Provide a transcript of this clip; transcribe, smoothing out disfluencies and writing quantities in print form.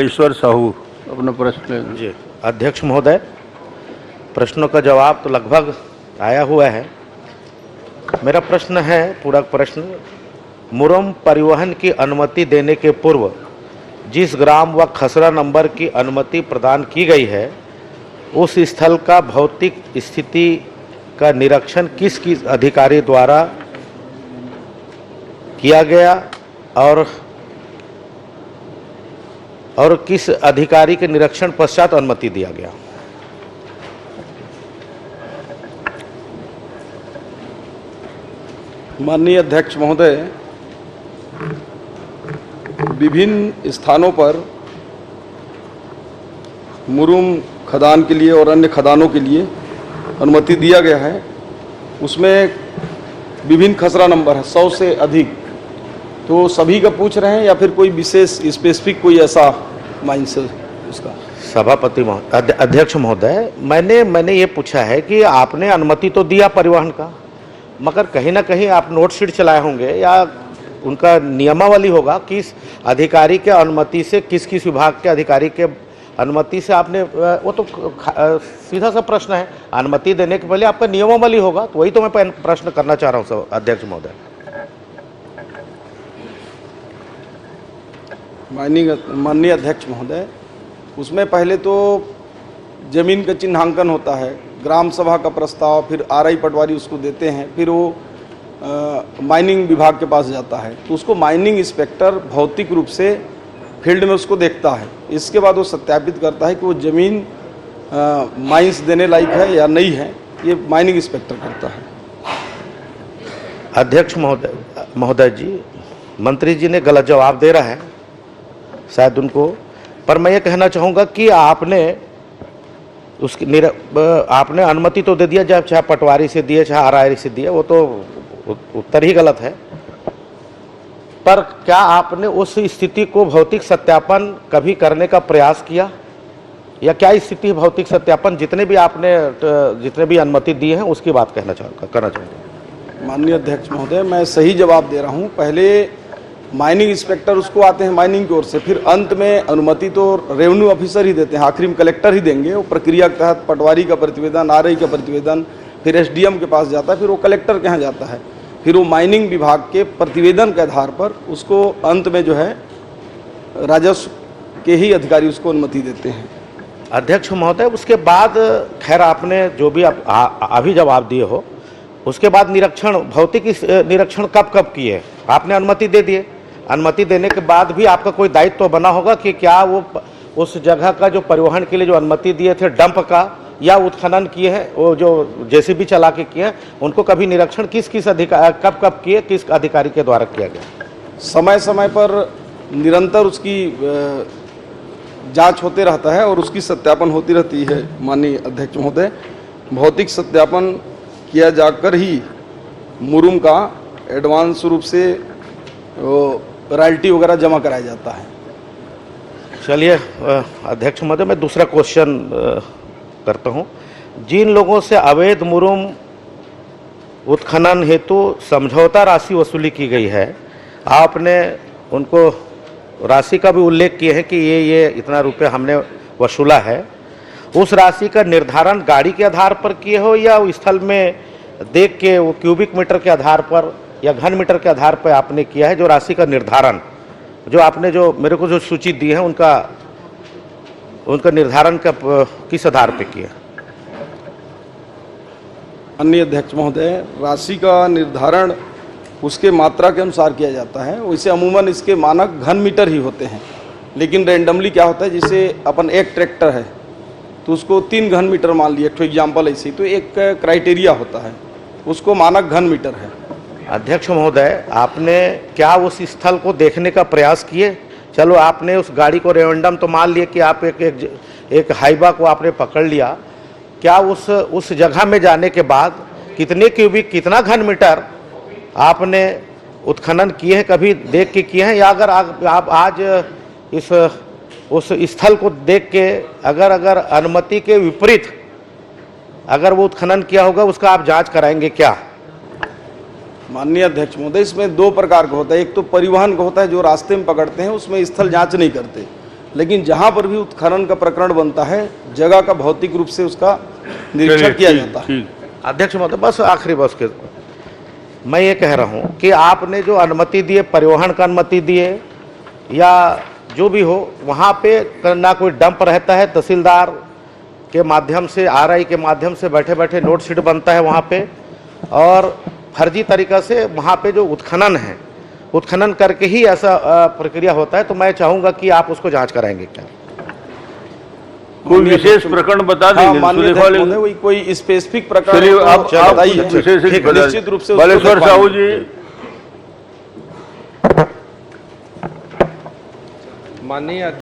ईश्वर साहू अपना प्रश्न ले। जी अध्यक्ष महोदय, प्रश्नों का जवाब तो लगभग आया हुआ है। मेरा प्रश्न है, पूरा प्रश्न, मुरम परिवहन की अनुमति देने के पूर्व जिस ग्राम व खसरा नंबर की अनुमति प्रदान की गई है उस स्थल का भौतिक स्थिति का निरीक्षण किस अधिकारी द्वारा किया गया और किस अधिकारी के निरीक्षण पश्चात अनुमति दिया गया? माननीय अध्यक्ष महोदय, विभिन्न स्थानों पर मुरुम खदान के लिए और अन्य खदानों के लिए अनुमति दिया गया है। उसमें विभिन्न खसरा नंबर है, 100 से अधिक। तो सभी का पूछ रहे हैं या फिर कोई विशेष स्पेसिफिक कोई ऐसा माइंस है उसका? सभापति महोदय, अध्यक्ष महोदय, मैंने ये पूछा है कि आपने अनुमति तो दिया परिवहन का, मगर कहीं ना कहीं आप नोट शीट चलाए होंगे या उनका नियमावली होगा किस अधिकारी के अनुमति से, किस किस विभाग के अधिकारी के अनुमति से आपने, वो तो सीधा सा प्रश्न है। अनुमति देने के पहले आपका नियमावली होगा, तो वही तो मैं प्रश्न करना चाह रहा हूँ अध्यक्ष महोदय। माननीय अध्यक्ष महोदय, उसमें पहले तो जमीन का चिन्हांकन होता है, ग्राम सभा का प्रस्ताव, फिर आरआई पटवारी उसको देते हैं, फिर वो माइनिंग विभाग के पास जाता है, तो उसको माइनिंग इंस्पेक्टर भौतिक रूप से फील्ड में उसको देखता है। इसके बाद वो सत्यापित करता है कि वो ज़मीन माइंस देने लायक है या नहीं है, ये माइनिंग इंस्पेक्टर करता है। अध्यक्ष महोदय जी, मंत्री जी ने गलत जवाब दे रहा है शायद उनको, पर मैं ये कहना चाहूँगा कि आपने आपने अनुमति तो दे दिया, जब चाहे पटवारी से दिए चाहे आरआई से दिए, वो तो उत्तर ही गलत है। पर क्या आपने उस स्थिति को भौतिक सत्यापन कभी करने का प्रयास किया, या क्या स्थिति भौतिक सत्यापन जितने भी अनुमति दी है उसकी बात करना चाहूँगा? माननीय अध्यक्ष महोदय, मैं सही जवाब दे रहा हूँ। पहले माइनिंग इंस्पेक्टर उसको आते हैं माइनिंग की ओर से, फिर अंत में अनुमति तो रेवेन्यू ऑफिसर ही देते हैं, आखिरी में कलेक्टर ही देंगे। वो प्रक्रिया के तहत पटवारी का प्रतिवेदन, आरआई का प्रतिवेदन, फिर एसडीएम के पास जाता है, फिर वो कलेक्टर के यहाँ जाता है, फिर वो माइनिंग विभाग के प्रतिवेदन के आधार पर उसको अंत में जो है राजस्व के ही अधिकारी उसको अनुमति देते हैं। अध्यक्ष महोदय, उसके बाद खैर आपने जो भी अभी जवाब दिए हो, उसके बाद निरीक्षण, भौतिक निरीक्षण कब किए? आपने अनुमति दे दिए, अनुमति देने के बाद भी आपका कोई दायित्व तो बना होगा कि क्या वो उस जगह का जो परिवहन के लिए जो अनुमति दिए थे डंप का या उत्खनन किए हैं, वो जो जेसीबी चला के किए हैं, उनको कभी निरीक्षण किस अधिकारी कब किए, किस अधिकारी के द्वारा किया गया? समय समय पर निरंतर उसकी जांच होते रहता है और उसकी सत्यापन होती रहती है। माननीय अध्यक्ष महोदय, भौतिक सत्यापन किया जाकर ही मुरुम का एडवांस रूप से रॉयल्टी वगैरह जमा कराया जाता है। चलिए अध्यक्ष महोदय, मैं दूसरा क्वेश्चन करता हूं। जिन लोगों से अवैध मुरुम उत्खनन हेतु समझौता राशि वसूली की गई है, आपने उनको राशि का भी उल्लेख किए हैं कि ये इतना रुपए हमने वसूला है। उस राशि का निर्धारण गाड़ी के आधार पर किए हो या स्थल में देख के वो क्यूबिक मीटर के आधार पर या घन मीटर के आधार पर आपने किया है? जो राशि का निर्धारण जो आपने जो मेरे को जो सूची दी है उनका निर्धारण का किस आधार पर किया? माननीय अध्यक्ष महोदय, राशि का निर्धारण उसके मात्रा के अनुसार किया जाता है। वैसे अमूमन इसके मानक घन मीटर ही होते हैं, लेकिन रैंडमली क्या होता है, जैसे अपन एक ट्रैक्टर है तो उसको 3 घन मीटर मान लिया, एक एग्जाम्पल ऐसे, तो एक क्राइटेरिया होता है, उसको मानक घन मीटर है। अध्यक्ष महोदय, आपने क्या उस स्थल को देखने का प्रयास किए? चलो आपने उस गाड़ी को रेंडम तो मान लिए कि आप एक हाईवा को आपने पकड़ लिया, क्या उस जगह में जाने के बाद कितने क्यूबिक, कितना घन मीटर आपने उत्खनन किए हैं, कभी देख के किए हैं? या अगर आप आज उस स्थल को देख के अगर अनुमति के विपरीत अगर वो उत्खनन किया होगा, उसका आप जांच कराएंगे क्या? माननीय अध्यक्ष महोदय, इसमें 2 प्रकार का होता है। एक तो परिवहन का होता है, जो रास्ते में पकड़ते हैं, उसमें स्थल जांच नहीं करते। लेकिन जहां पर भी उत्खनन का प्रकरण बनता है जगह का भौतिक रूप से उसका निरीक्षण किया जाता है। ठीक। अध्यक्ष महोदय, बस आखिरी बस के मैं ये कह रहा हूँ कि आपने जो अनुमति दी है, परिवहन का अनुमति दी है या जो भी हो, वहाँ पे ना कोई डंप रहता है, तहसीलदार के माध्यम से, आरआई के माध्यम से बैठे बैठे नोट शीट बनता है वहाँ पे, और फर्जी तरीका से वहाँ पे जो उत्खनन है, उत्खनन करके ही ऐसा प्रक्रिया होता है। तो मैं चाहूँगा कि आप उसको जांच कराएंगे क्या? कोई विशेष प्रकरण बता देंगे? माननीय सुलेखा अध्यक्ष वाले- महोदय, वही कोई स्पेसिफिक प्रकरण चलिए, तो आप बताइए। विशेष ठीक, बता- निश्चित रूप से उसको बालेश्वर देख साहू पाएंगे। जी। माननीय